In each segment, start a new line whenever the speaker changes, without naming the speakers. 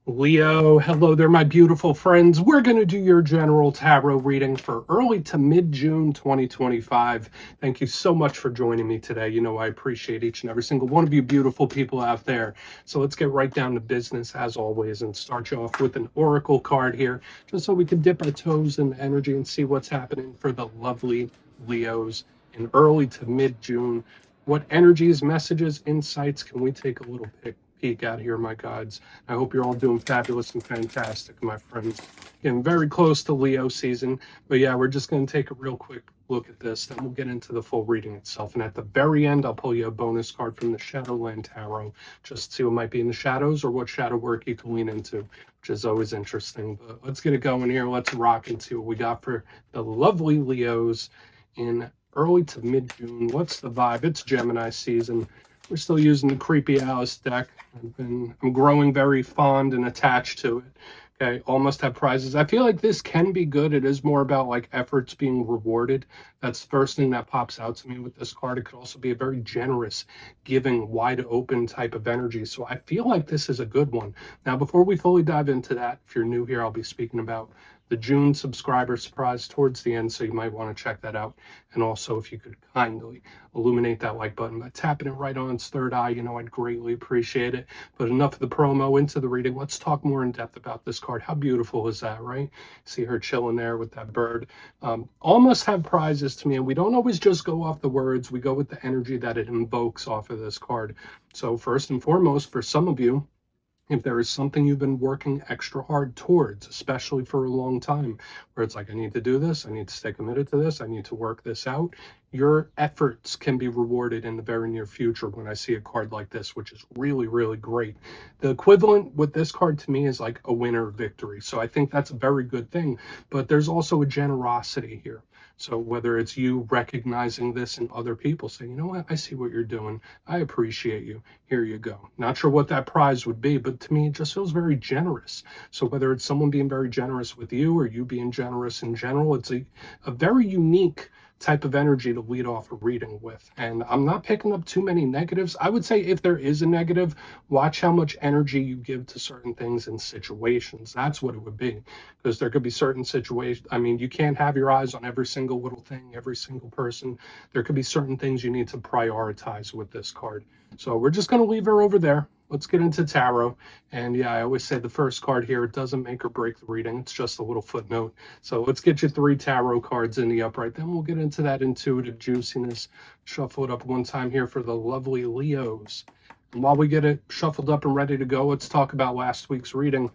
Leo, hello there, my beautiful friends. We're going to do your general tarot reading for early to mid-June 2025. Thank you so much for joining me today. You know, I appreciate each and every single one of you beautiful people out there. So let's get right down to business as always and start you off with an oracle card here, just so we can dip our toes in the energy and see what's happening for the lovely Leos in early to mid-June. What energies, messages, insights can we take a little peek out here, my gods? I hope you're all doing fabulous and fantastic, my friends. Getting very close to Leo season, but yeah, we're just going to take a real quick look at this, then we'll get into the full reading itself. And at the very end, I'll pull you a bonus card from the Shadowland Tarot, just to see what might be in the shadows or what shadow work you can lean into, which is always interesting. But let's get it going here. Let's rock and see what we got for the lovely Leos in early to mid-June. What's the vibe? It's Gemini season. We're still using the Creepy Alice deck. I'm growing very fond and attached to it. Okay, all must have prizes. I feel like this can be good. It is more about like efforts being rewarded. That's the first thing that pops out to me with this card. It could also be a very generous, giving, wide open type of energy. So I feel like this is a good one. Now, before we fully dive into that, if you're new here, I'll be speaking about the June subscriber surprise towards the end, so you might want to check that out. And also, if you could kindly illuminate that like button by tapping it right on its third eye, you know, I'd greatly appreciate it. But enough of the promo, into the reading. Let's talk more in depth about this card. How beautiful is that, right? See her chilling there with that bird. All must have prizes to me, and we don't always just go off the words. We go with the energy that it invokes off of this card. So first and foremost, for some of you, if there is something you've been working extra hard towards, especially for a long time, where it's like, I need to do this, I need to stay committed to this, I need to work this out, your efforts can be rewarded in the very near future when I see a card like this, which is really, really great. The equivalent with this card to me is like a winner victory. So I think that's a very good thing, but there's also a generosity here. So whether it's you recognizing this in other people, saying, you know what, I see what you're doing, I appreciate you, here you go. Not sure what that prize would be, but to me, it just feels very generous. So whether it's someone being very generous with you or you being generous in general, it's a very unique type of energy to lead off a reading with. And I'm not picking up too many negatives. I would say if there is a negative, watch how much energy you give to certain things and situations. That's what it would be. Because there could be certain situations. I mean, you can't have your eyes on every single little thing, every single person. There could be certain things you need to prioritize with this card. So we're just going to leave her over there. Let's get into tarot. And yeah, I always say the first card here, it doesn't make or break the reading. It's just a little footnote. So let's get you 3 tarot cards in the upright. Then we'll get into that intuitive juiciness. Shuffle it up one time here for the lovely Leos. And while we get it shuffled up and ready to go, let's talk about last week's reading.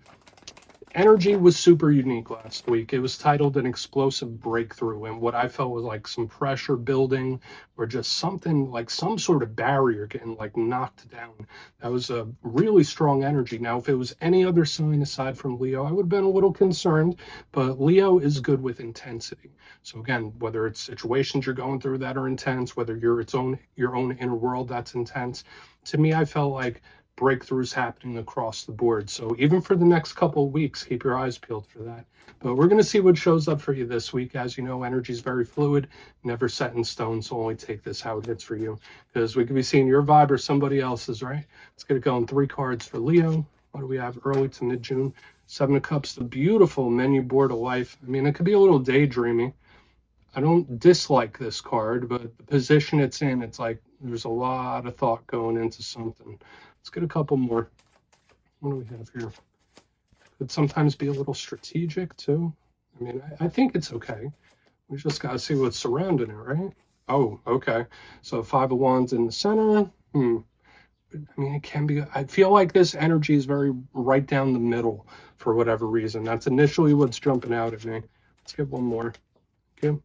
Energy was super unique last week. It was titled An Explosive Breakthrough, and what I felt was like some pressure building or just something like some sort of barrier getting like knocked down. That was a really strong energy. Now, if it was any other sign aside from Leo, I would have been a little concerned, but Leo is good with intensity. So again, whether it's situations you're going through that are intense, whether you're your own inner world that's intense, to me, I felt like breakthroughs happening across the board. So even for the next couple of weeks, keep your eyes peeled for that. But we're going to see what shows up for you this week. As you know, energy is very fluid, never set in stone. So only take this how it hits for you, because we could be seeing your vibe or somebody else's, right? Let's get it going. 3 cards for Leo. What do we have? Early to mid-June. 7 of Cups, the beautiful menu board of life. I mean, it could be a little daydreamy. I don't dislike this card, but the position it's in, it's like there's a lot of thought going into something. Let's get a couple more. What do we have here? Could sometimes be a little strategic too. I mean, I think it's okay. We just got to see what's surrounding it, right? Oh, okay. So 5 of Wands in the center. I mean, it can be, I feel like this energy is very right down the middle for whatever reason. That's initially what's jumping out at me. Let's get one more. Okay.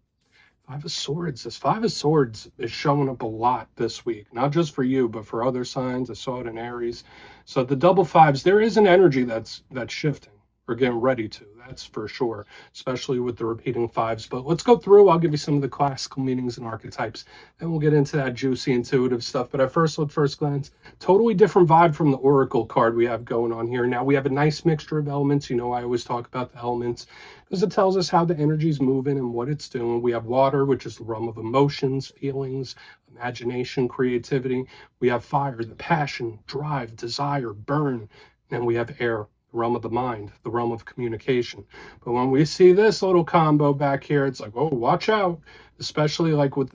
5 of Swords. This 5 of Swords is showing up a lot this week, not just for you, but for other signs. I saw it in Aries. So the double 5s, there is an energy that's shifting. We're getting ready to, that's for sure, especially with the repeating 5s. But let's go through. I'll give you some of the classical meanings and archetypes, and we'll get into that juicy intuitive stuff. But at first glance, totally different vibe from the Oracle card we have going on here. Now we have a nice mixture of elements. You know, I always talk about the elements because it tells us how the energy is moving and what it's doing. We have water, which is the realm of emotions, feelings, imagination, creativity. We have fire, the passion, drive, desire, burn. And we have air, the realm of the mind, the realm of communication. But when we see this little combo back here, it's like, oh, watch out, especially like with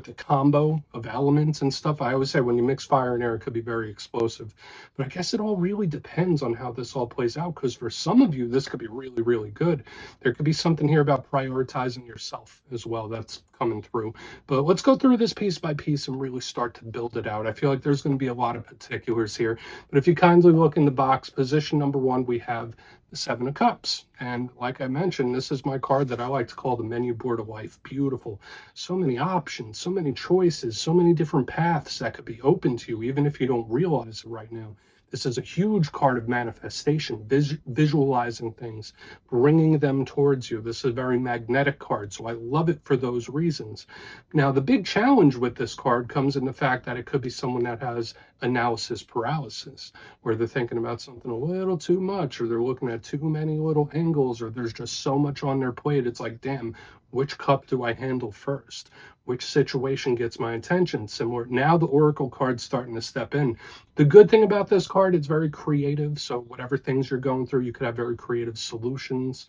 the combo of elements and stuff. I always say when you mix fire and air, it could be very explosive. But I guess it all really depends on how this all plays out, because for some of you, this could be really, really good. There could be something here about prioritizing yourself as well that's coming through. But let's go through this piece by piece and really start to build it out. I feel like there's going to be a lot of particulars here. But if you kindly look in the box, position number 1, we have the 7 of Cups. And like I mentioned, this is my card that I like to call the menu board of life. Beautiful. So many options, so many choices, so many different paths that could be open to you, even if you don't realize it right now. This is a huge card of manifestation, visualizing things, bringing them towards you. This is a very magnetic card, so I love it for those reasons. Now, the big challenge with this card comes in the fact that it could be someone that has analysis paralysis, where they're thinking about something a little too much, or they're looking at too many little angles, or there's just so much on their plate. It's like, damn, which cup do I handle first? Which situation gets my attention? Similar. Now the Oracle card's starting to step in. The good thing about this card, it's very creative. So whatever things you're going through, you could have very creative solutions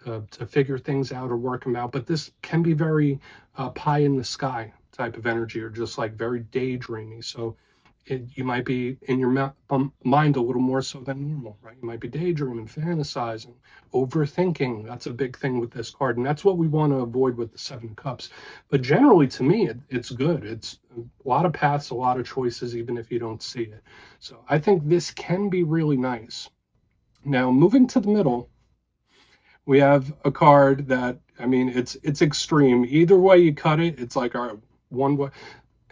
to figure things out or work them out. But this can be very pie in the sky type of energy, or just like very daydreamy. So you might be in your mind a little more so than normal, right? You might be daydreaming, fantasizing, overthinking. That's a big thing with this card, and that's what we want to avoid with the 7 of Cups. But generally, to me, it's good. It's a lot of paths, a lot of choices, even if you don't see it. So I think this can be really nice. Now, moving to the middle, we have a card that, I mean, it's extreme. Either way you cut it, it's like our one way.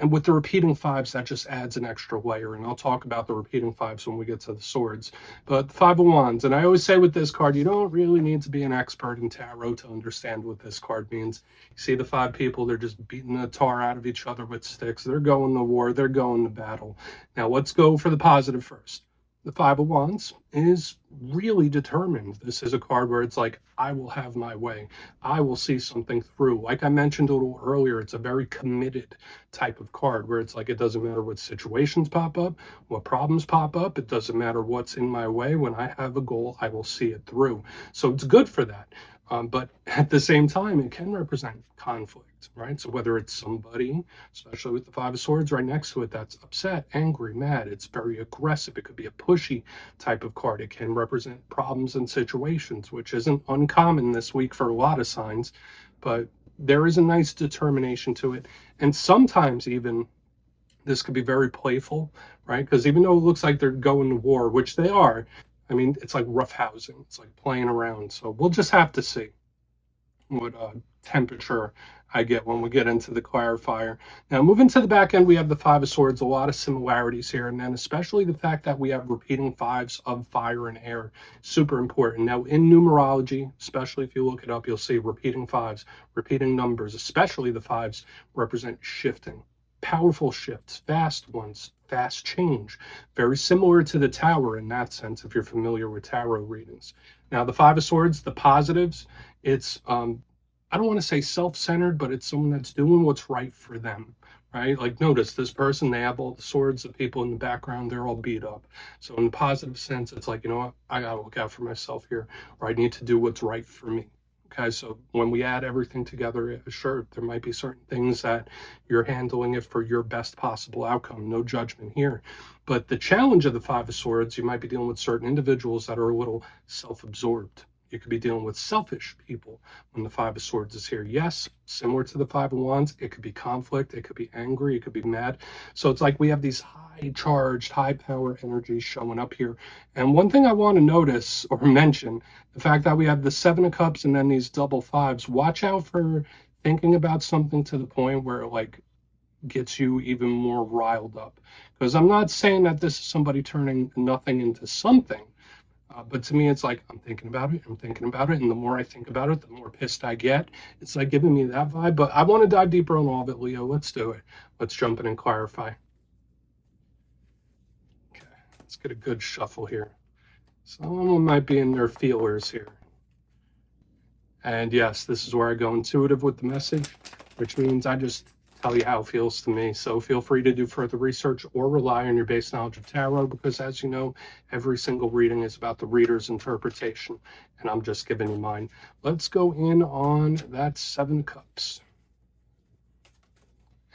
And with the repeating 5s, that just adds an extra layer. And I'll talk about the repeating 5s when we get to the swords. But the 5 of Wands, and I always say with this card, you don't really need to be an expert in tarot to understand what this card means. You see the 5 people, they're just beating the tar out of each other with sticks. They're going to war. They're going to battle. Now, let's go for the positive first. The 5 of Wands is really determined. This is a card where it's like, I will have my way. I will see something through. Like I mentioned a little earlier, it's a very committed type of card where it's like, it doesn't matter what situations pop up, what problems pop up. It doesn't matter what's in my way. When I have a goal, I will see it through. So it's good for that. But at the same time, it can represent conflict, right? So whether it's somebody, especially with the 5 of Swords right next to it, that's upset, angry, mad, it's very aggressive. It could be a pushy type of card. It can represent problems and situations, which isn't uncommon this week for a lot of signs, but there is a nice determination to it. And sometimes even this could be very playful, right? Because even though it looks like they're going to war, which they are, I mean, it's like roughhousing. It's like playing around. So we'll just have to see what temperature I get when we get into the clarifier. Now, moving to the back end, we have the 5 of Swords, a lot of similarities here, and then especially the fact that we have repeating 5s of fire and air, super important. Now, in numerology, especially if you look it up, you'll see repeating 5s, repeating numbers, especially the 5s, represent shifting. Powerful shifts, fast ones, fast change. Very similar to the Tower in that sense, if you're familiar with tarot readings. Now, the 5 of Swords, the positives, it's, I don't want to say self-centered, but it's someone that's doing what's right for them, right? Like, notice this person, they have all the swords, the people in the background, they're all beat up. So in the positive sense, it's like, you know what, I got to look out for myself here, or I need to do what's right for me. Okay, so when we add everything together, sure, there might be certain things that you're handling it for your best possible outcome. No judgment here. But the challenge of the 5 of Swords, you might be dealing with certain individuals that are a little self-absorbed. You could be dealing with selfish people when the 5 of Swords is here. Yes, similar to the 5 of Wands, it could be conflict, it could be angry, it could be mad. So it's like we have these high-charged, high-power energies showing up here. And one thing I want to notice or mention, the fact that we have the 7 of Cups and then these double 5s, watch out for thinking about something to the point where it like gets you even more riled up. Because I'm not saying that this is somebody turning nothing into something. But to me, it's like, I'm thinking about it, and the more I think about it, the more pissed I get. It's like giving me that vibe, but I want to dive deeper on all of it, Leo. Let's do it. Let's jump in and clarify. Okay, let's get a good shuffle here. Someone might be in their feelers here. And yes, this is where I go intuitive with the message, which means I just tell you how it feels to me. So feel free to do further research or rely on your base knowledge of tarot, because as you know, every single reading is about the reader's interpretation, and I'm just giving you mine. Let's go in on that Seven of Cups.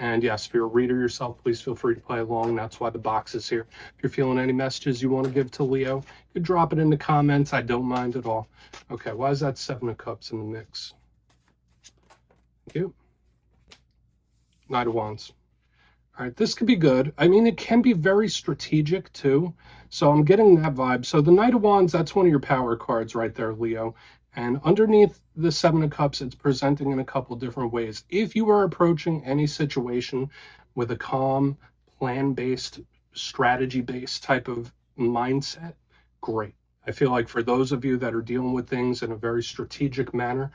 And yes, if you're a reader yourself, please feel free to play along. That's why the box is here. If you're feeling any messages you want to give to Leo, you can drop it in the comments. I don't mind at all. Okay, why is that Seven of Cups in the mix? Thank you. Knight of Wands. All right, this could be good. I mean, it can be very strategic too. So I'm getting that vibe. So the Knight of Wands, that's one of your power cards right there, Leo. And underneath the Seven of Cups, it's presenting in a couple different ways. If you are approaching any situation with a calm, plan-based, strategy-based type of mindset, great. I feel like for those of you that are dealing with things in a very strategic manner,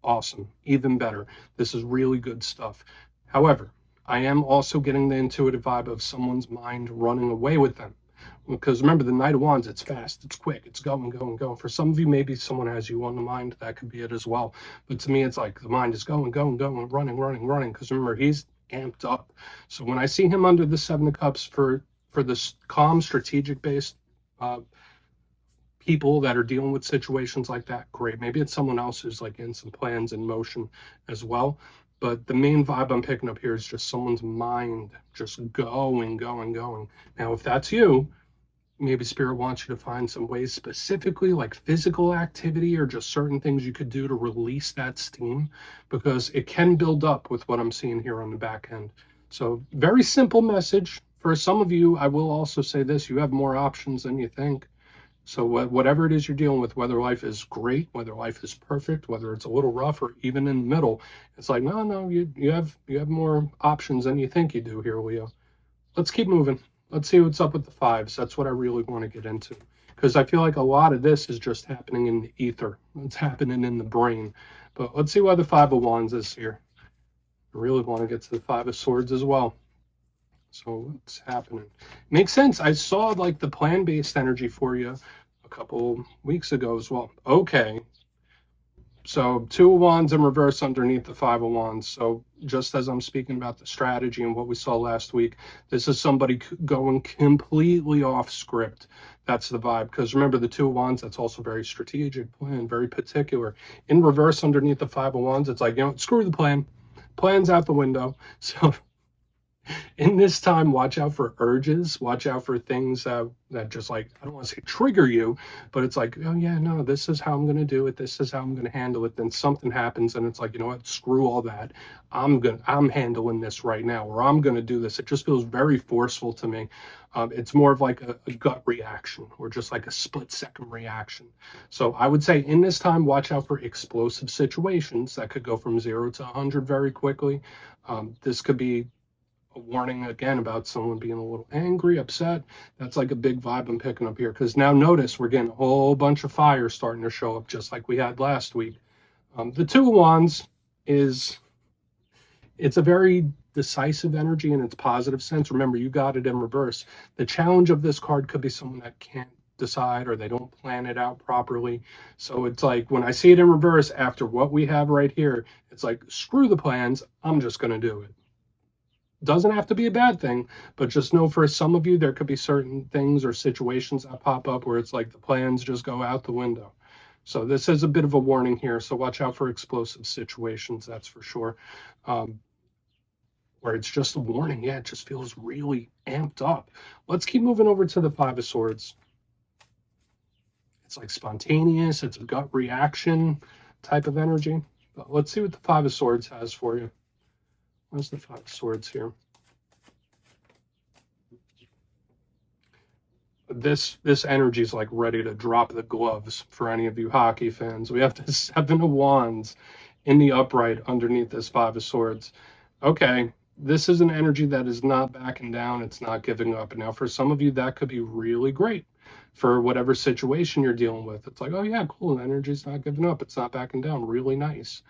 awesome, even better. This is really good stuff. However, I am also getting the intuitive vibe of someone's mind running away with them. Because remember, the Knight of Wands, it's fast, it's quick, it's going, going, going. For some of you, maybe someone has you on the mind. That could be it as well. But to me, it's like the mind is going, going, going, running, running, running. Because remember, he's amped up. So when I see him under the Seven of Cups for this calm, strategic-based people that are dealing with situations like that, great. Maybe it's someone else who's like in some plans in motion as well. But the main vibe I'm picking up here is just someone's mind just going, going, going. Now, if that's you, maybe Spirit wants you to find some ways specifically like physical activity or just certain things you could do to release that steam, because it can build up with what I'm seeing here on the back end. So very simple message. For some of you, I will also say this, you have more options than you think. So whatever it is you're dealing with, whether life is great, whether life is perfect, whether it's a little rough or even in the middle, it's like, no, you have more options than you think you do here, Leo. Let's keep moving. Let's see what's up with the fives. That's what I really want to get into, because I feel like a lot of this is just happening in the ether. It's happening in the brain. But let's see why the Five of Wands is here. I really want to get to the Five of Swords as well. So what's happening? Makes sense. I saw like the plan-based energy for you a couple weeks ago as well. Okay. So Two of Wands in reverse underneath the Five of Wands. So just as I'm speaking about the strategy and what we saw last week, this is somebody going completely off script. That's the vibe. Because remember, the Two of Wands, that's also very strategic, plan, very particular. In reverse underneath the Five of Wands, it's like, screw the plan. Plan's out the window. So in this time, watch out for urges, watch out for things that just like, I don't want to say trigger you, but it's like, oh yeah, no, this is how I'm going to do it. This is how I'm going to handle it. Then something happens and it's like, you know what, screw all that. I'm handling this right now, or I'm going to do this. It just feels very forceful to me. It's more of like a gut reaction, or just like a split-second reaction. So I would say in this time, watch out for explosive situations that could go from 0 to 100 very quickly. This could be a warning again about someone being a little angry, upset. That's like a big vibe I'm picking up here, because now notice we're getting a whole bunch of fire starting to show up, just like we had last week. The Two of Wands it's a very decisive energy in its positive sense. Remember, you got it in reverse. The challenge of this card could be someone that can't decide, or they don't plan it out properly. So it's like, when I see it in reverse after what we have right here, it's like, screw the plans, I'm just going to do it. Doesn't have to be a bad thing, but just know for some of you, there could be certain things or situations that pop up where it's like the plans just go out the window. So this is a bit of a warning here. So watch out for explosive situations, that's for sure. Where it's just a warning. Yeah, it just feels really amped up. Let's keep moving over to the Five of Swords. It's like spontaneous. It's a gut reaction type of energy. But let's see what the Five of Swords has for you. Where's the Five of Swords here? This energy is like ready to drop the gloves for any of you hockey fans. We have the Seven of Wands in the upright underneath this Five of Swords. Okay, this is an energy that is not backing down. It's not giving up. Now, for some of you, that could be really great for whatever situation you're dealing with. It's like, oh yeah, cool. The energy's not giving up. It's not backing down. Really nice.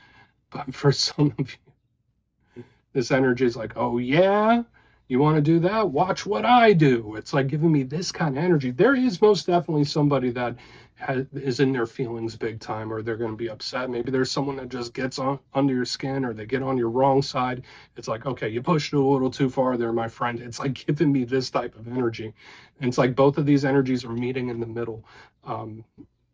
But for some of you, this energy is like, oh yeah, you want to do that? Watch what I do. It's like giving me this kind of energy. There is most definitely somebody that is in their feelings big time, or they're going to be upset. Maybe there's someone that just gets on under your skin, or they get on your wrong side. It's like, okay, you pushed it a little too far there, my friend. It's like giving me this type of energy. And it's like both of these energies are meeting in the middle.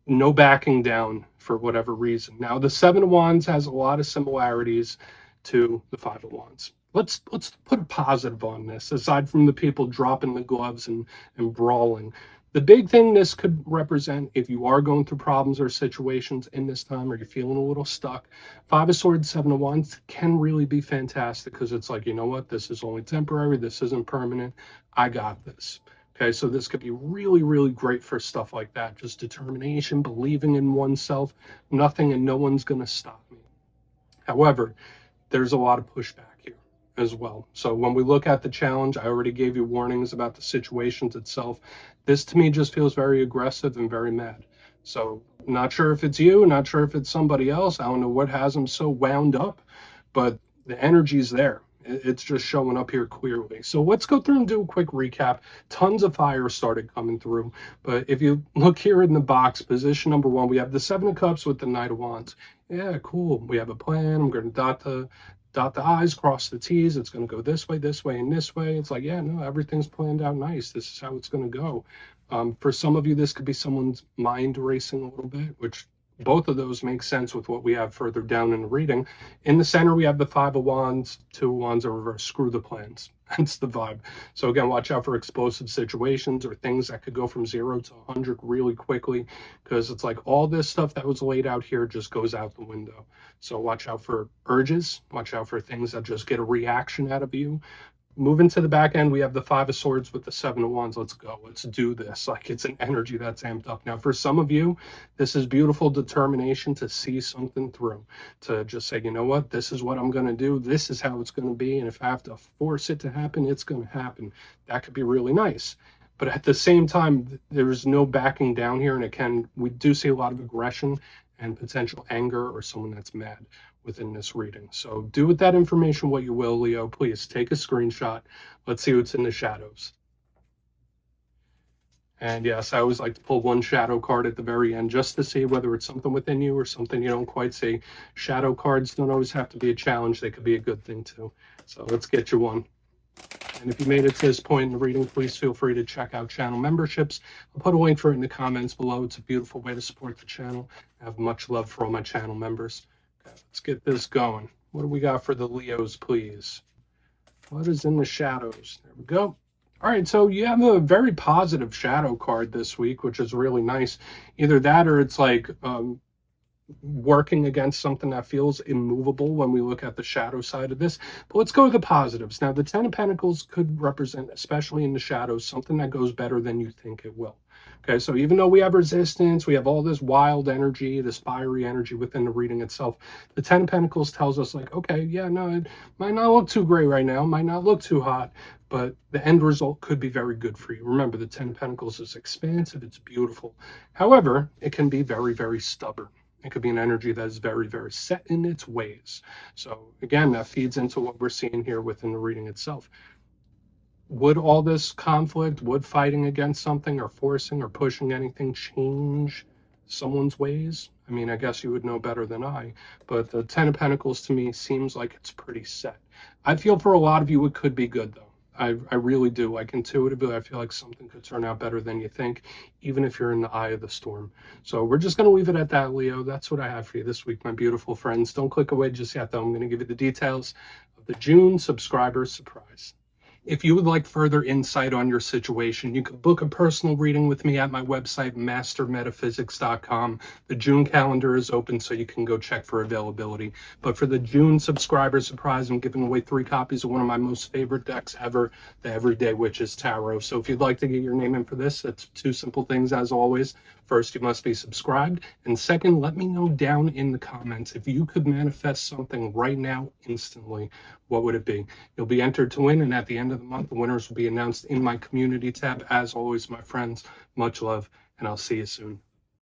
No backing down for whatever reason. Now, the Seven of Wands has a lot of similarities to the Five of Wands. Let's put a positive on this, aside from the people dropping the gloves and brawling. The big thing this could represent, if you are going through problems or situations in this time, or you're feeling a little stuck, Five of Swords, Seven of Wands can really be fantastic, because it's like, you know what, this is only temporary, this isn't permanent, I got this. Okay, so this could be really, really great for stuff like that. Just determination, believing in oneself, nothing and no one's going to stop me. However, there's a lot of pushback here as well. So when we look at the challenge, I already gave you warnings about the situations itself. This to me just feels very aggressive and very mad. So not sure if it's you, not sure if it's somebody else. I don't know what has them so wound up, but the energy's there. It's just showing up here clearly. So let's go through and do a quick recap. Tons of fire started coming through. But if you look here in the box, position number 1, we have the Seven of Cups with the Knight of Wands. Yeah, cool. We have a plan. I'm going to dot the I's, cross the T's. It's going to go this way, and this way. It's like, yeah, no, everything's planned out nice. This is how it's going to go. For some of you, this could be someone's mind racing a little bit, which both of those make sense with what we have further down in the reading. In the center, we have the Five of Wands, Two of Wands are reversed. Screw the plans. That's the vibe. So again, watch out for explosive situations or things that could go from 0 to 100 really quickly, because it's like all this stuff that was laid out here just goes out the window. So watch out for urges. Watch out for things that just get a reaction out of you. Moving to the back end, we have the Five of Swords with the Seven of Wands. Let's go. Let's do this. Like, it's an energy that's amped up. Now, for some of you, this is beautiful determination to see something through, to just say, you know what, this is what I'm going to do. This is how it's going to be. And if I have to force it to happen, it's going to happen. That could be really nice. But at the same time, there's no backing down here. And we do see a lot of aggression and potential anger, or someone that's mad within this reading. So do with that information what you will, Leo. Please take a screenshot. Let's see what's in the shadows. And yes, I always like to pull one shadow card at the very end just to see whether it's something within you or something you don't quite see. Shadow cards don't always have to be a challenge. They could be a good thing too. So let's get you one. And if you made it to this point in the reading, please feel free to check out channel memberships. I'll put a link for it in the comments below. It's a beautiful way to support the channel. I have much love for all my channel members. Okay, let's get this going. What do we got for the Leos, please? What is in the shadows? There we go. All right, so you have a very positive shadow card this week, which is really nice. Either that, or it's like working against something that feels immovable when we look at the shadow side of this. But let's go to the positives. Now, the Ten of Pentacles could represent, especially in the shadows, something that goes better than you think it will. Okay, so even though we have resistance, we have all this wild energy, this fiery energy within the reading itself, the Ten of Pentacles tells us, like, okay, yeah, no, it might not look too great right now, might not look too hot, but the end result could be very good for you. Remember, the Ten of Pentacles is expansive, it's beautiful. However, it can be very, very stubborn. It could be an energy that is very, very set in its ways. So again, that feeds into what we're seeing here within the reading itself. Would all this conflict, would fighting against something or forcing or pushing anything change someone's ways? I mean, I guess you would know better than I, but the Ten of Pentacles to me seems like it's pretty set. I feel for a lot of you it could be good though. I really do. Like, intuitively, I feel like something could turn out better than you think, even if you're in the eye of the storm. So we're just going to leave it at that, Leo. That's what I have for you this week, my beautiful friends. Don't click away just yet, though. I'm going to give you the details of the June subscriber surprise. If you would like further insight on your situation, you can book a personal reading with me at my website, mastermetaphysics.com. The June calendar is open, so you can go check for availability. But for the June subscriber surprise, I'm giving away 3 copies of one of my most favorite decks ever, the Everyday Witches Tarot. So if you'd like to get your name in for this, it's 2 simple things as always. First, you must be subscribed. And second, let me know down in the comments, if you could manifest something right now, instantly, what would it be? You'll be entered to win, and at the end of the month, the winners will be announced in my community tab. As always, my friends, much love, and I'll see you soon.